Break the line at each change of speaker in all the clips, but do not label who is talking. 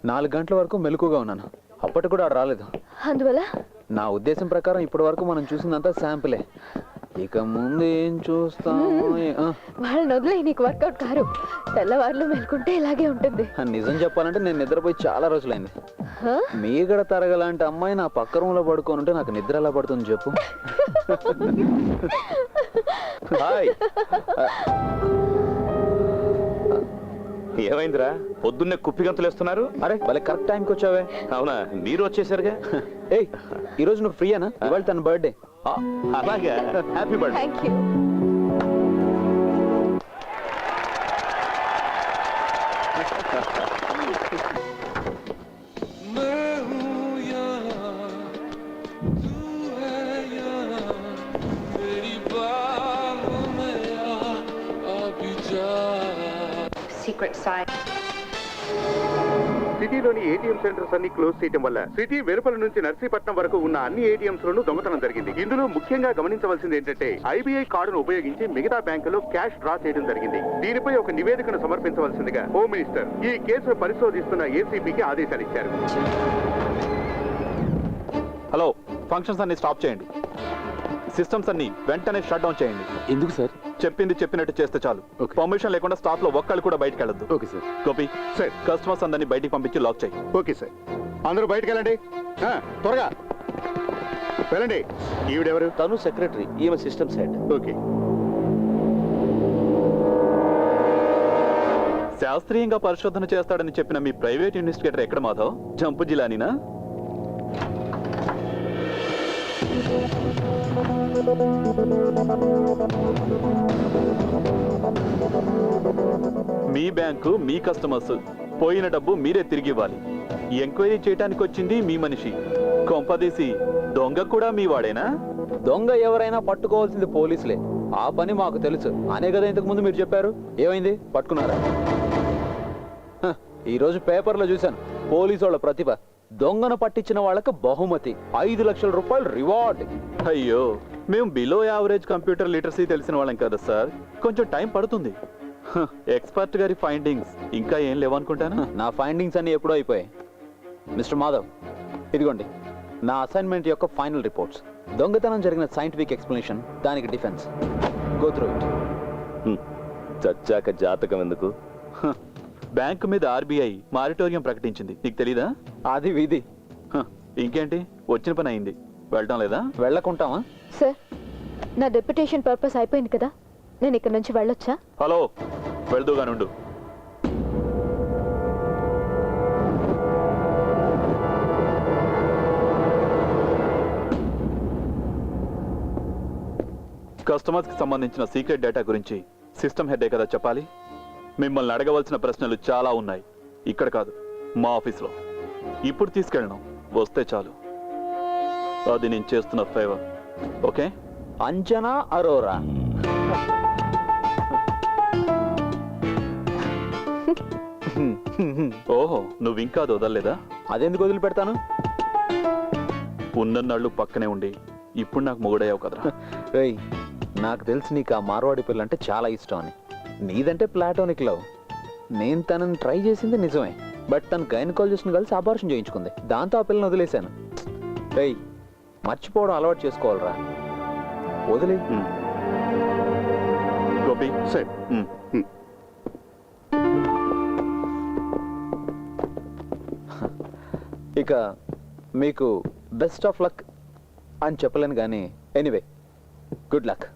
4 గంటల వరకు మెలకుగా ఉన్నాను. అప్పటికి కూడా రాలేదు.
అందువల్ల
నా ఉద్దేశం ప్రకారం ఇప్పటి వరకు మనం చూసిందంతా శాంపులే. ఇక ముందు ఏం చూస్తాం?
వాళ్ళని వదిలే, నీకు వర్కౌట్ కారు. తెల్లవారులు మెలుకుంటే ఇలాగే ఉంటుంది.
నిజం చెప్పాలంటే నేను నిద్రపోయి చాలా రోజులైంది. మీగడ తరగలాంటి అమ్మాయి నా పక్క రూమ్లో పడుకొని ఉంటే నాకు నిద్ర ఎలా పడుతుంది చెప్పు. హాయ్.
ఏమైందిరా, పొద్దున్నే కుప్పి గంతులు వేస్తున్నారు?
అరే భలే కరెక్ట్ టైంకి వచ్చావే.
అవునా, మీరు వచ్చేసరిగా.
ఏయ్, ఈరోజు నువ్వు ఫ్రీయేనా? ఇవాళ తన బర్త్డే.
అలాగే, హ్యాపీ బర్త్డే.
Thank you.
సిటీలోని ఏటీఎం సెంటర్స్ అన్ని క్లోజ్ చేయడం వల్ల సిటీ వెలుపల నుంచి నర్సీపట్నం వరకు ఉన్న అన్ని ఏటీఎంస్ లోనూ దొంగతనం జరిగింది. ఇందులో ముఖ్యంగా గమనించవలసింది ఏంటంటే ఐబీఐ కార్డును ఉపయోగించి మిగతా బ్యాంకులు క్యాష్ డ్రా చేయడం జరిగింది. దీనిపై ఒక నివేదికను సమర్పించవలసిందిగా హోమ్ మినిస్టర్ ఈ కేసును పరిశోధిస్తున్న ఏసీబీకి ఆదేశాలు ఇచ్చారు.
హలో, ఫంక్షన్స్ అన్ని స్టాప్ చేయండి. సిస్టమ్స్ అన్ని వెంటనే షట్ డౌన్ చేయండి.
ఎందుకు సార్?
చెప్పింది చెప్పినట్టు చేస్తే చాలు. పర్మిషన్ లేకుండా స్టాఫ్ లో ఒక్కళ్ళు కూడా బయటకు వెళ్ళొద్దు.
Okay sir.
Gopi
sir,
customers అందరినీ బయటికి పంపించి లాక్ చేయి.
Okay sir. అందరూ బయటకు వెళ్ళండి, త్వరగా వెళ్ళండి. ఈవిడెవరు?
తను సెక్రటరీ, ఈమె సిస్టమ్స్ హెడ్.
ఓకే.
శాస్త్రీయంగా పరిశోధన చేస్తాడని చెప్పిన మీ ప్రైవేట్ ఇన్వెస్టిగేటర్ ఎక్కడ మాధవ్? జంపు జిలానీనా? మీ బ్యాంకు మీ కస్టమర్స్, పోయిన డబ్బు మీరే తిరిగి ఇవ్వాలి. ఎంక్వైరీ చేయడానికి వచ్చింది మీ మనిషి. కొంపదీసి దొంగ కూడా మీ వాడేనా?
దొంగ ఎవరైనా పట్టుకోవాల్సింది పోలీసులే. ఆ పని మాకు తెలుసు అనే కదా ఇంతకు ముందు మీరు చెప్పారు. ఏమైంది, పట్టుకున్నారా? ఈరోజు పేపర్లో చూశాను, పోలీసు వాళ్ళ ప్రతిభ. దొంగను పట్టించిన వాళ్ళకి బహుమతి 5 లక్షల రూపాయలు రివార్డ్.
అయ్యో, మేము బిలో యావరేజ్ కంప్యూటర్ లిటరసీ తెలిసిన వాళ్ళం కదా సార్, కొంచెం టైం పడుతుంది. ఎక్స్పర్ట్ గారి ఫైండింగ్స్ ఇంకా ఏం లేవనుకుంటాను.
నా ఫైండింగ్స్ అన్ని ఎప్పుడో అయిపోయాయి. మిస్టర్ మాధవ్, ఇదిగోండి నా అసైన్మెంట్ యొక్క ఫైనల్ రిపోర్ట్స్. దొంగతనం జరిగిన సైంటిఫిక్ ఎక్స్ప్లెనేషన్, దానికి డిఫెన్స్. Go through it.
చచ్చాక జాతకం ఎందుకు? బ్యాంకు మీద ఆర్బీఐ మారిటోరియం ప్రకటించింది, నీకు తెలీదా?
అది విధి.
ఇంకేంటి, వచ్చిన పని అయింది, వెళ్ళటం లేదా?
వెళ్ళకుంటామా?
సార్, నా డెప్యుటేషన్ పర్పస్ అయిపోయింది కదా, నేను ఇక్కడ నుంచి వెళ్ళొచ్చా?
హలో, వెళ్దూగానుండు. కస్టమర్స్ కి సంబంధించిన సీక్రెట్ డేటా గురించి సిస్టమ్ హెడ్ కదా చెప్పాలి. మిమ్మల్ని అడగవలసిన ప్రశ్నలు చాలా ఉన్నాయి. ఇక్కడ కాదు, మా ఆఫీస్లో. ఇప్పుడు తీసుకెళ్ళను, వస్తే చాలు. అది నేను చేస్తున్న ఫేవర్. ఓకే?
అంజనా అరోరా.
ఓహో, నువ్వు ఇంకా అది వదలలేదా?
అదెందుకు వదిలిపెడతాను?
ఉన్నన్నాళ్ళు పక్కనే ఉండి ఇప్పుడు నాకు మొగుడయ్యావు కదరా.
రేయ్, నాకు తెలిసి నీకు ఆ మార్వాడి పిల్ల అంటే చాలా ఇష్టం అని. నీదంటే ప్లాటోనిక్ లవ్. నేను తనని ట్రై చేసింది నిజమే, బట్ తను గైనకాలజిస్ట్ని కలిసి అబార్షన్ చేయించుకుంది. దాంతో ఆ పిల్లని వదిలేశాను. రేయ్, మర్చిపోవడం అలవాటు చేసుకోవాలరా. వదిలే.
గోపి
సార్,
ఇక మీకు బెస్ట్ ఆఫ్ లక్ అని చెప్పలేను కానీ ఎనీవే, గుడ్ లక్.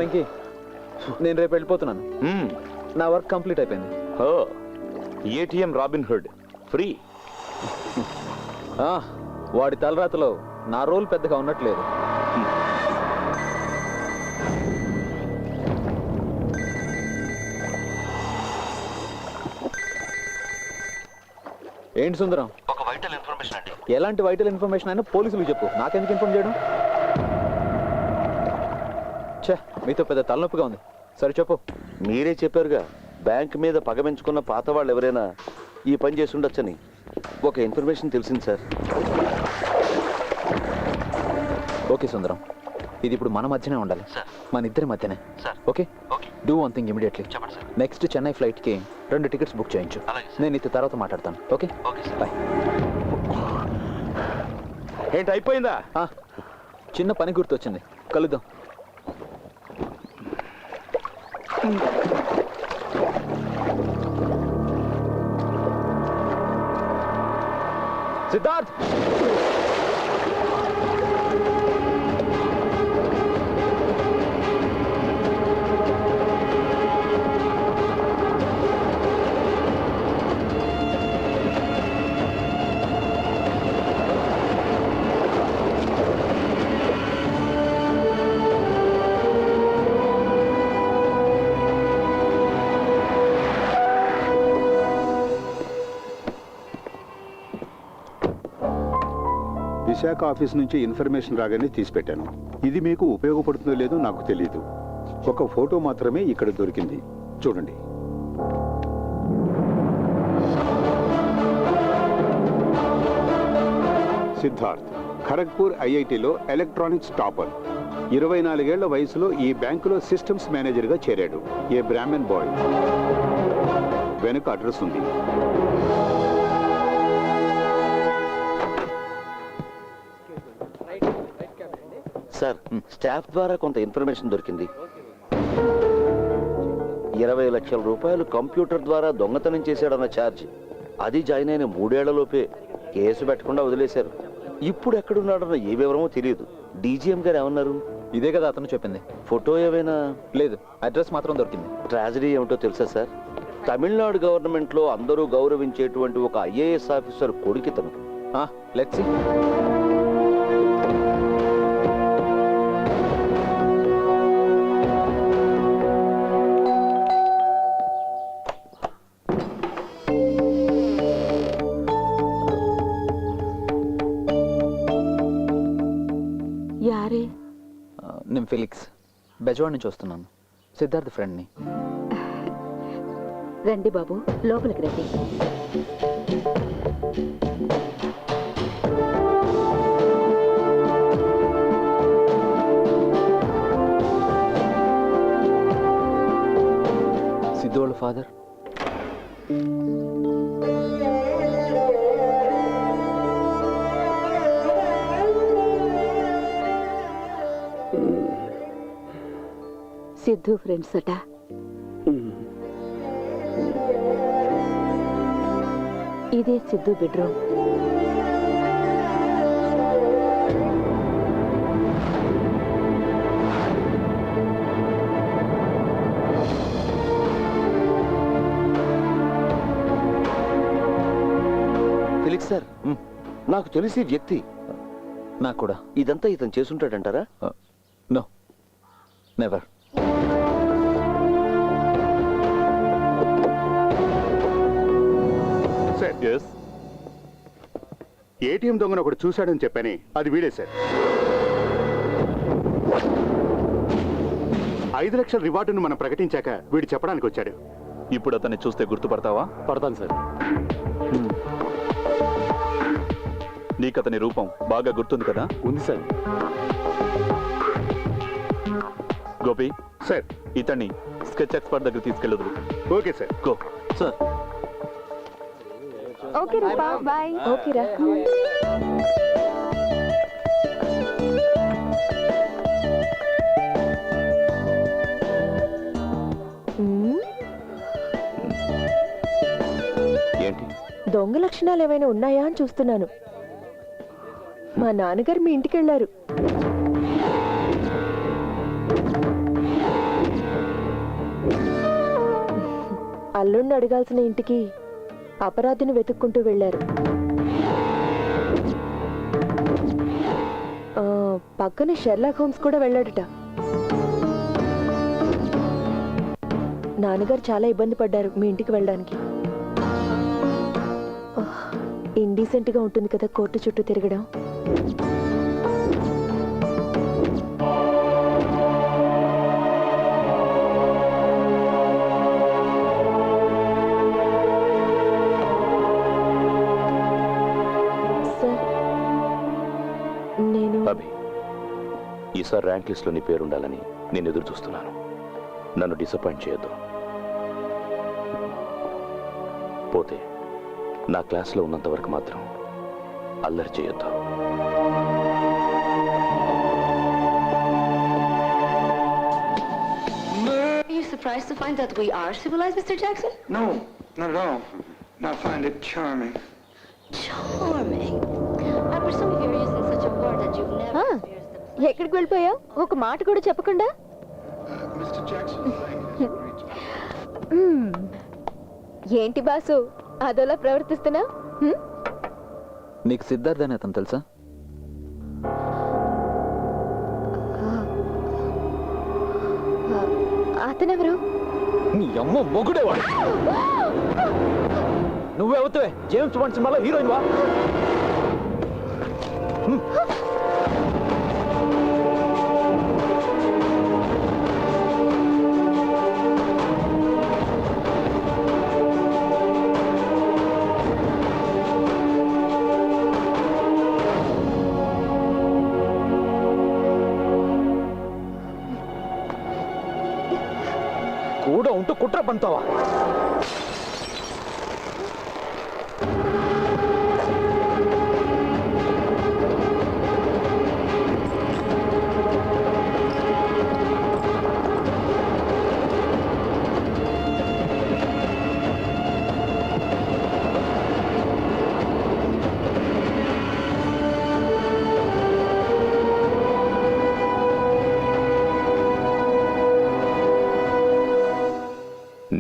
వెంకీ, నేను రేపు వెళ్ళిపోతున్నాను. నా వర్క్ కంప్లీట్ అయిపోయింది.
ATM robin hood free.
వాడి తలరాతలో నా రోల్ పెద్దగా ఉన్నట్లేదు. ఏంటి సుందరం?
ఒక వైటల్ ఇన్ఫర్మేషన్ అండి.
ఎలాంటి వైటల్ ఇన్ఫర్మేషన్ అయినా పోలీసులకు చెప్పు, నాకెందుకు ఇన్ఫార్మ్ చేయడం? ఛే, మీతో పెద్ద తలనొప్పిగా ఉంది. సరే చెప్పు.
మీరే చెప్పారుగా, బ్యాంక్ మీద పగ పెంచుకున్న పాత వాళ్ళు ఎవరైనా ఈ పని చేసి ఉండొచ్చని. ఒక ఇన్ఫర్మేషన్ తెలిసింది సార్.
ఓకే సుందరం, ఇది ఇప్పుడు మన మధ్యనే ఉండాలి, మన ఇద్దరి మధ్యనే. Okay, do one thing immediately. Next Chennai ఫ్లైట్కి 2 టికెట్స్ బుక్ చేయించు. నేను నీతో తర్వాత మాట్లాడతాను. Okay bye.
ఏంటి అయిపోయిందా?
చిన్న పని గుర్తొచ్చింది, కలుద్దాం. సిద్ధార్థ్,
విశాఖ ఆఫీస్ నుంచి ఇన్ఫర్మేషన్ రాగానే తీసిపెట్టాను. ఇది మీకు ఉపయోగపడుతుందో లేదో నాకు తెలియదు. ఒక ఫోటో మాత్రమే ఇక్కడ దొరికింది, చూడండి. సిద్ధార్థ్ ఖరగ్పూర్ ఐఐటిలో ఎలక్ట్రానిక్స్ టాపర్. 24 ఏళ్ల వయసులో ఈ బ్యాంకులో సిస్టమ్స్ మేనేజర్గా చేరాడు. ఏ బ్రాహ్మణ్ బాయ్. వెనుక అడ్రస్ ఉంది.
సార్, స్టాఫ్ ద్వారా కొంత ఇన్ఫర్మేషన్ దొరికింది. 20 లక్షల రూపాయలు కంప్యూటర్ ద్వారా దొంగతనం చేశాడన్న ఛార్జ్, అది జాయిన్ అయిన 3 ఏళ్లలోపే కేసు పెట్టకుండా వదిలేశారు. ఇప్పుడు ఎక్కడున్నాడన్న ఏ వివరమో తెలియదు. డీజీఎం గారు ఏమన్నారు?
ఇదే కదా అతను చెప్పింది.
ఫోటో ఏమైనా?
లేదు, అడ్రస్ మాత్రం దొరికింది.
ట్రాజడీ ఏమిటో తెలుసా సార్? తమిళనాడు గవర్నమెంట్లో అందరూ గౌరవించేటువంటి ఒక ఐఏఎస్ ఆఫీసర్ కొడుకితను.
Let's see.
యారే?
నేను ఫిలిక్స్, బెజవాడ్ నుంచి వస్తున్నాను. సిద్ధార్థ్ ఫ్రెండ్ని.
రండి బాబు, లోపలికి రండి.
సిద్ధు వాళ్ళ ఫాదర్.
సిద్ధు ఫ్రెండ్స్ అట. ఇదే సిద్ధు బెడ్రూమ్.
ఫిలిక్స్ సార్, నాకు తెలిసి వ్యక్తి.
నాకు కూడా.
ఇదంతా ఇతను చేసుంటాడంటారా?
No, never.
సార్, ఏటీఎం దొంగను ఒకటి చూశాడని చెప్పని, అది వీడే సార్. 5 లక్షల రివార్డును మనం ప్రకటించాక వీడు చెప్పడానికి వచ్చాడు.
ఇప్పుడు అతన్ని చూస్తే గుర్తుపడతావా?
పడతాను సార్.
నీకు అతని రూపం బాగా గుర్తుంది కదా?
ఉంది సార్.
గోపి
సార్,
ఇతన్ని స్కెచ్ ఎక్స్పర్ట్ దగ్గర తీసుకెళ్ళదు.
Okay sir.
Go sir.
Okay Rupa, bye. Okay రా.
ఏంటి?
దొంగ లక్షణాలు ఏమైనా ఉన్నాయా అని చూస్తున్నాను. మా నాన్నగారు మీ ఇంటికి వెళ్ళారు. అల్లుణ్ణి అడగాల్సిన ఇంటికి అపరాధిని వెతుక్కుంటూ వెళ్ళారు. పక్కనే షెర్లాక్ హోమ్స్ కూడా వెళ్ళాడట. నాన్నగారు చాలా ఇబ్బంది పడ్డారు మీ ఇంటికి వెళ్ళడానికి. ఇండీసెంట్ గా ఉంటుంది కదా కోర్టు చుట్టూ తిరగడం.
అభి, ఈసారి ర్యాంక్ లిస్ట్లో నీ పేరుండాలని నేను ఎదురు చూస్తున్నాను. నన్ను డిసప్పాయింట్ చేయొద్దు. పోతే నా క్లాస్లో ఉన్నంత వరకు మాత్రం అల్లరి చేయొద్దు.
Are you surprised to find that we are civilized, Mr. Jackson?
No, not at all. I find it charming.
Charming. I presume if you're using such a word that you've never experienced the...
ఎక్కడికి వెళ్ళిపోయావు? ఒక మాట కూడా చెప్పకుండా.
Mr. Jackson,
ఏంటి boss అదోలా ప్రవర్తిస్తున్నా?
నీకు సిద్ధార్థ్ అని అతను తెలుసా?
అతనెవరు?
నీ అమ్మ మొగుడేవాడు. నువ్వే అవుతావే జేమ్స్ బాండ్ సినిమాలో హీరోయిన్ వా? కూడా ఉంటూ కుట్ర పంతావా?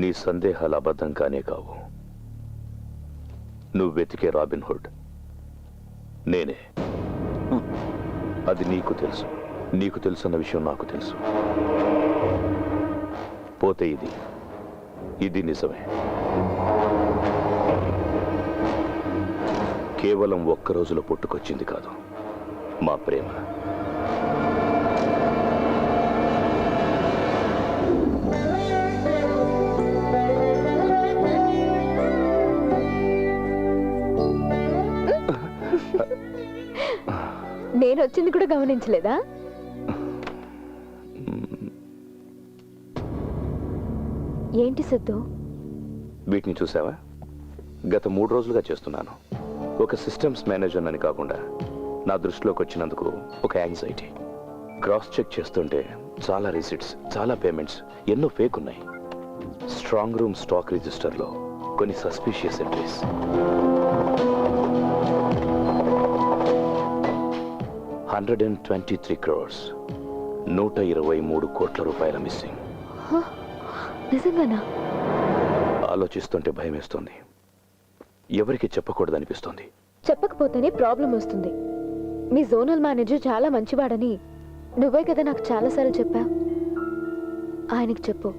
నీ సందేహాలు అబద్ధం కానే కావు. నువ్వు వెతికే రాబిన్ హుడ్ నేనే. అది నీకు తెలుసు. నీకు తెలుసన్న విషయం నాకు తెలుసు. పోతే ఇది నిజమే. కేవలం ఒక్క రోజులో పుట్టుకొచ్చింది కాదు మా ప్రేమ.
నేను వచ్చింది కూడా గమనించలేదా? ఏంటి సిద్ధు?
వీటిని చూసావా? గత 3 రోజులుగా చేస్తున్నాను. ఒక సిస్టమ్స్ మేనేజర్ అని కాకుండా నా దృష్టిలోకి వచ్చినందుకు ఒక యాంగ్జైటీ. క్రాస్ చెక్ చేస్తుంటే చాలా రిసిట్స్, చాలా పేమెంట్స్, ఎన్నో ఫేక్ ఉన్నాయి. స్ట్రాంగ్ రూమ్ స్టాక్ రిజిస్టర్లో కొన్ని సస్పిషియస్ ఎంట్రీస్. 123 crores, 123 కోట్ల రూపాయల మిస్సింగ్.
నిజంగానా?
ఆలోచిస్తుంటే భయమేస్తుంది. ఎవరికి చెప్పకూడదనిపిస్తుంది.
చెప్పకపోతేనే ప్రాబ్లం వస్తుంది. మీ జోనల్ మేనేజర్ చాలా మంచివాడని నువ్వే కదా నాకు చాలాసార్లు చెప్పా. ఆయనకి చెప్పు.